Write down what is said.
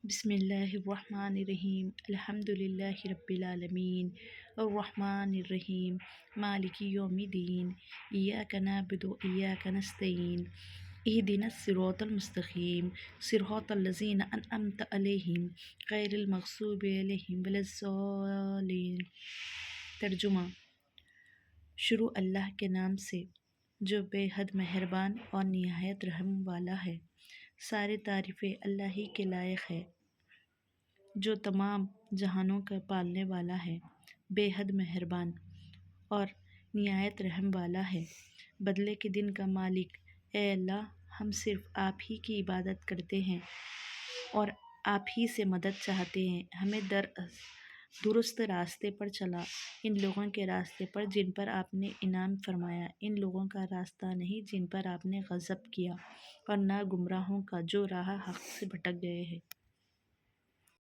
بسم اللہ الرحمن الرحیم الحمد للہ رب العالمین الرحمن الرحیم مالک یوم الدین ایاک نعبد و ایاک نستعین اہدنا الصراط المستقیم صراط الذین انعمت علیہم غیر المغضوب علیہم ولا الضالین۔ ترجمہ: شروع اللہ کے نام سے جو بے حد مہربان اور نہایت رحم والا ہے۔ ساری تعریفیں اللہ ہی کے لائق ہے جو تمام جہانوں کا پالنے والا ہے، بے حد مہربان اور نہایت رحم والا ہے، بدلے کے دن کا مالک۔ اے اللہ، ہم صرف آپ ہی کی عبادت کرتے ہیں اور آپ ہی سے مدد چاہتے ہیں۔ ہمیں درست راستے پر چلا، ان لوگوں کے راستے پر جن پر آپ نے انعام فرمایا، ان لوگوں کا راستہ نہیں جن پر آپ نے غضب کیا، اور نہ گمراہوں کا جو راہ حق سے بھٹک گئے ہیں۔